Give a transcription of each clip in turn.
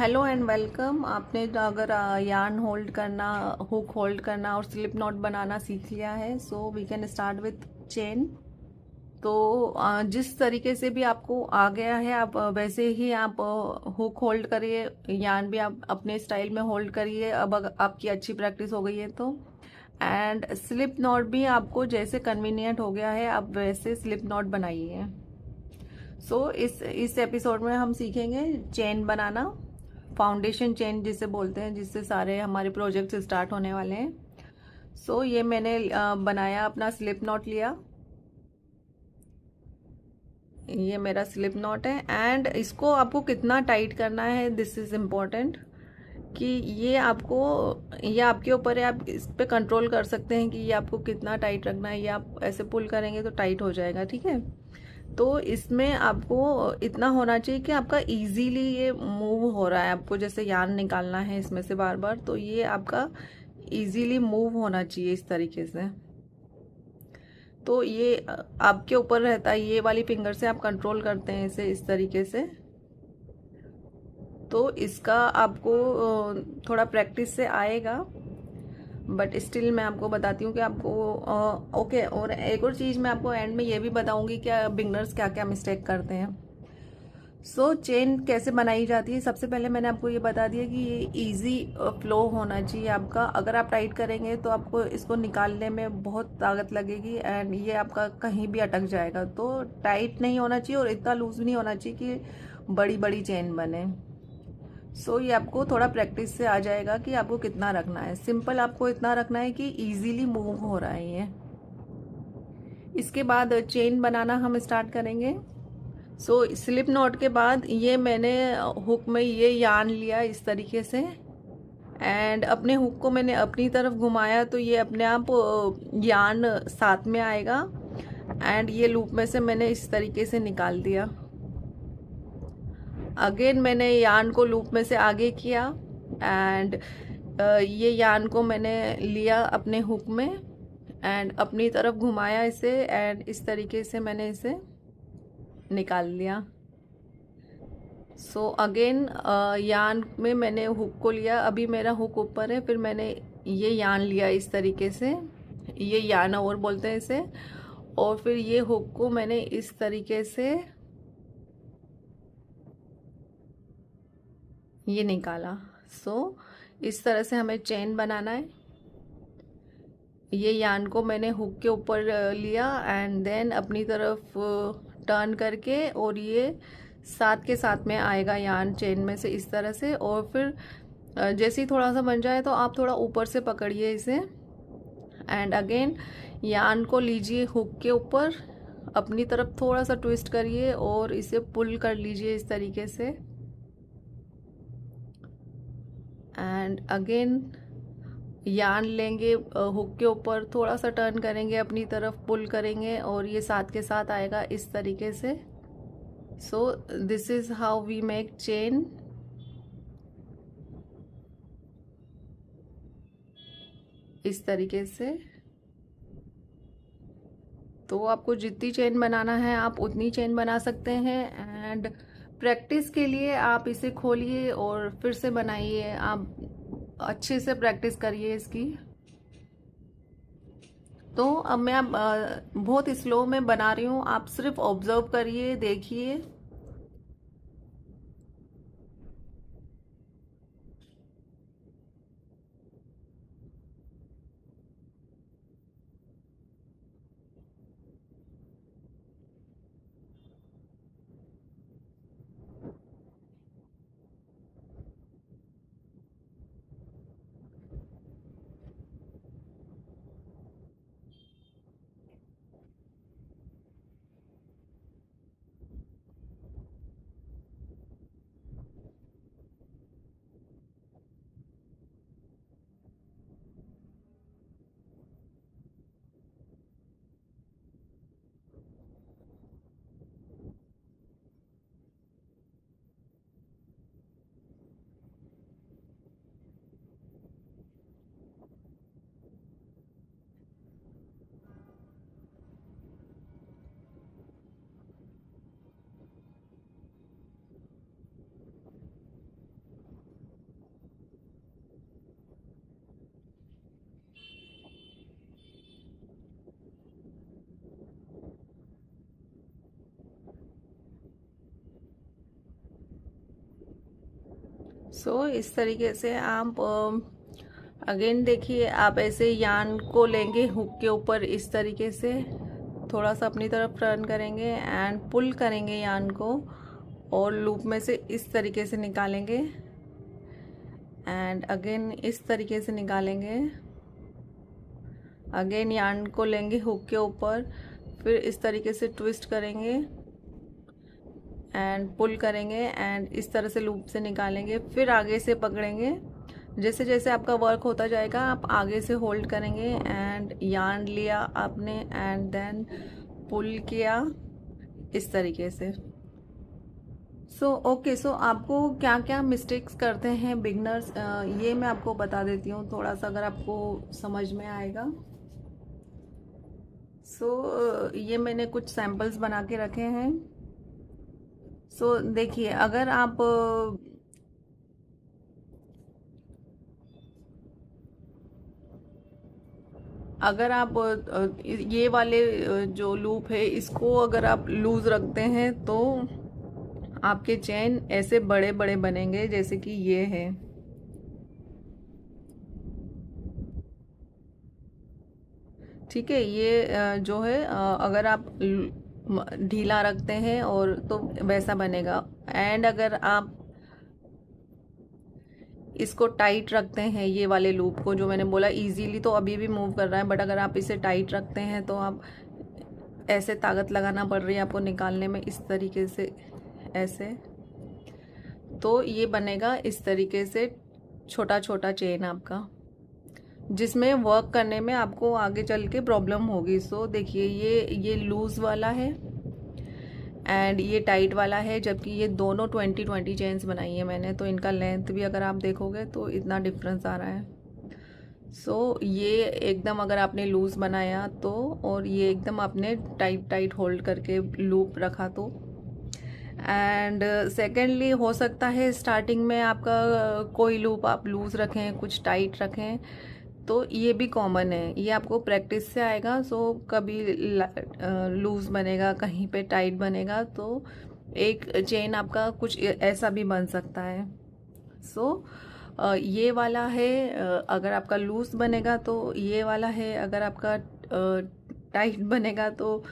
Hello and welcome. आपने अगर yarn hold करना, हुक होल्ड करना और स्लिप नॉट बनाना सीख लिया है, so we can start with chain. तो जिस तरीके से भी आपको आ गया है, आप वैसे ही आप हुक होल्ड करिए, यार्न भी आप अपने स्टाइल में होल्ड करिए। अब अगर आपकी अच्छी प्रैक्टिस हो गई है तो एंड स्लिप नॉट भी आपको जैसे कन्वीनियंट हो गया है, आप वैसे स्लिप नॉट बनाइए। सो इस एपिसोड में हम सीखेंगे चेन बनाना, फाउंडेशन चेन जिसे बोलते हैं, जिससे सारे हमारे प्रोजेक्ट्स स्टार्ट होने वाले हैं। सो ये मैंने बनाया, अपना स्लिप नॉट लिया। ये मेरा स्लिप नॉट है एंड इसको आपको कितना टाइट करना है, दिस इज इम्पोर्टेंट। कि ये आपके ऊपर है, आप इस पे कंट्रोल कर सकते हैं कि ये आपको कितना टाइट रखना है। ये आप ऐसे पुल करेंगे तो टाइट हो जाएगा, ठीक है। तो इसमें आपको इतना होना चाहिए कि आपका इजीली ये मूव हो रहा है। आपको जैसे यार्न निकालना है इसमें से बार बार, तो ये आपका इजीली मूव होना चाहिए इस तरीके से। तो ये आपके ऊपर रहता है, ये वाली फिंगर से आप कंट्रोल करते हैं इसे इस तरीके से। तो इसका आपको थोड़ा प्रैक्टिस से आएगा, बट स्टिल मैं आपको बताती हूँ कि आपको ओके। और एक और चीज़ मैं आपको एंड में ये भी बताऊंगी कि बिगनर्स क्या क्या मिस्टेक करते हैं। सो चेन कैसे बनाई जाती है, सबसे पहले मैंने आपको ये बता दिया कि ये इजी फ्लो होना चाहिए आपका। अगर आप टाइट करेंगे तो आपको इसको निकालने में बहुत ताकत लगेगी एंड ये आपका कहीं भी अटक जाएगा। तो टाइट नहीं होना चाहिए और इतना लूज भी नहीं होना चाहिए कि बड़ी बड़ी चेन बने। सो ये आपको थोड़ा प्रैक्टिस से आ जाएगा कि आपको कितना रखना है। सिंपल आपको इतना रखना है कि इजीली मूव हो रहा है ये। इसके बाद चेन बनाना हम स्टार्ट करेंगे। सो स्लिप नॉट के बाद ये मैंने हुक में ये यार्न लिया इस तरीके से एंड अपने हुक को मैंने अपनी तरफ घुमाया, तो ये अपने आप यार्न साथ में आएगा एंड ये लूप में से मैंने इस तरीके से निकाल दिया। अगेन मैंने यार्न को लूप में से आगे किया एंड ये यार्न को मैंने लिया अपने हुक में एंड अपनी तरफ घुमाया इसे एंड इस तरीके से मैंने इसे निकाल लिया। सो अगेन यार्न में मैंने हुक को लिया, अभी मेरा हुक ऊपर है, फिर मैंने ये यार्न लिया इस तरीके से, ये यार्न ओवर बोलते हैं इसे। और फिर ये हुक को मैंने इस तरीके से ये निकाला। सो इस तरह से हमें चेन बनाना है। ये यार्न को मैंने हुक के ऊपर लिया एंड देन अपनी तरफ टर्न करके, और ये साथ के साथ में आएगा यार्न चेन में से इस तरह से। और फिर जैसे ही थोड़ा सा बन जाए तो आप थोड़ा ऊपर से पकड़िए इसे एंड अगेन यार्न को लीजिए हुक के ऊपर, अपनी तरफ थोड़ा सा ट्विस्ट करिए और इसे पुल कर लीजिए इस तरीके से एंड अगेन यार्न लेंगे हुक के ऊपर, थोड़ा सा टर्न करेंगे अपनी तरफ, पुल करेंगे और ये साथ के साथ आएगा इस तरीके से। So this is how we make chain. इस तरीके से। तो आपको जितनी चेन बनाना है आप उतनी चेन बना सकते हैं एंड प्रैक्टिस के लिए आप इसे खोलिए और फिर से बनाइए। आप अच्छे से प्रैक्टिस करिए इसकी। तो अब मैं बहुत स्लो में बना रही हूँ, आप सिर्फ ऑब्जर्व करिए, देखिए। सो इस तरीके से आप अगेन देखिए, आप ऐसे यान को लेंगे हुक के ऊपर, इस तरीके से थोड़ा सा अपनी तरफ टर्न करेंगे एंड पुल करेंगे यान को, और लूप में से इस तरीके से निकालेंगे एंड अगेन इस तरीके से निकालेंगे। अगेन यान को लेंगे हुक के ऊपर, फिर इस तरीके से ट्विस्ट करेंगे एंड पुल करेंगे एंड इस तरह से लूप से निकालेंगे, फिर आगे से पकड़ेंगे। जैसे जैसे आपका वर्क होता जाएगा आप आगे से होल्ड करेंगे एंड यार्न लिया आपने एंड देन पुल किया इस तरीके से। सो आपको क्या क्या मिस्टेक्स करते हैं बिगनर्स, ये मैं आपको बता देती हूँ थोड़ा सा, अगर आपको समझ में आएगा। ये मैंने कुछ सैम्पल्स बना के रखे हैं। देखिए, अगर आप ये वाले जो लूप है इसको अगर आप लूज रखते हैं तो आपके चेन ऐसे बड़े बड़े बनेंगे जैसे कि ये है। ठीक है, ये जो है अगर आप ढीला रखते हैं और तो वैसा बनेगा, एंड अगर आप इसको टाइट रखते हैं, ये वाले लूप को जो मैंने बोला इजीली तो अभी भी मूव कर रहा है, बट अगर आप इसे टाइट रखते हैं तो आप ऐसे ताकत लगाना पड़ रही है आपको निकालने में, इस तरीके से ऐसे, तो ये बनेगा इस तरीके से छोटा छोटा चेन आपका, जिसमें वर्क करने में आपको आगे चल के प्रॉब्लम होगी। देखिए, ये लूज वाला है एंड ये टाइट वाला है, जबकि ये दोनों 20-20 चेन्स बनाई है मैंने, तो इनका लेंथ भी अगर आप देखोगे तो इतना डिफरेंस आ रहा है। ये एकदम अगर आपने लूज बनाया तो, और ये एकदम आपने टाइट होल्ड करके लूप रखा तो। एंड सेकेंडली हो सकता है स्टार्टिंग में आपका कोई लूप आप लूज रखें, कुछ टाइट रखें, तो ये भी कॉमन है, ये आपको प्रैक्टिस से आएगा। कभी लूज बनेगा, कहीं पे टाइट बनेगा, तो एक चेन आपका कुछ ऐसा भी बन सकता है। ये वाला है अगर आपका लूज बनेगा तो ये वाला है, अगर आपका टाइट बनेगा तो,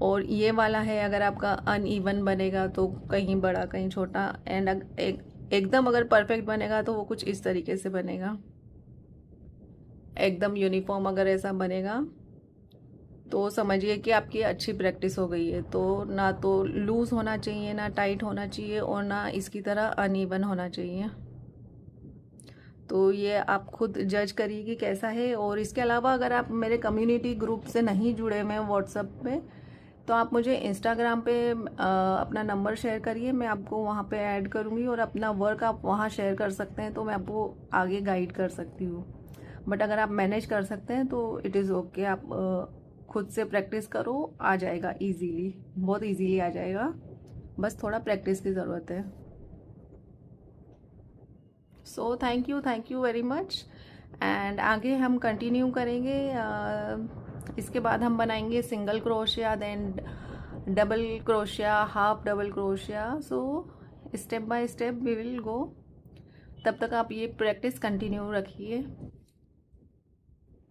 और ये वाला है अगर आपका अनइवन बनेगा तो कहीं बड़ा कहीं छोटा, एंड एकदम अगर परफेक्ट बनेगा तो वो कुछ इस तरीके से बनेगा, एकदम यूनिफॉर्म अगर ऐसा बनेगा तो समझिए कि आपकी अच्छी प्रैक्टिस हो गई है। तो ना तो लूज होना चाहिए, ना टाइट होना चाहिए, और ना इसकी तरह अनइवन होना चाहिए। तो ये आप खुद जज करिए कि कैसा है। और इसके अलावा अगर आप मेरे कम्युनिटी ग्रुप से नहीं जुड़े हुए हैं व्हाट्सएप पे, तो आप मुझे इंस्टाग्राम पे अपना नंबर शेयर करिए, मैं आपको वहाँ पे ऐड करूँगी, और अपना वर्क आप वहाँ शेयर कर सकते हैं, तो मैं आपको आगे गाइड कर सकती हूँ। बट अगर आप मैनेज कर सकते हैं तो इट इज़ ओके, आप खुद से प्रैक्टिस करो, आ जाएगा इजीली, बहुत इजीली आ जाएगा, बस थोड़ा प्रैक्टिस की ज़रूरत है। Thank you very much, and आगे हम कंटिन्यू करेंगे। इसके बाद हम बनाएंगे single crochet, then double crochet, half double crochet. Step by step we will go. तब तक आप ये प्रैक्टिस कंटिन्यू रखिए।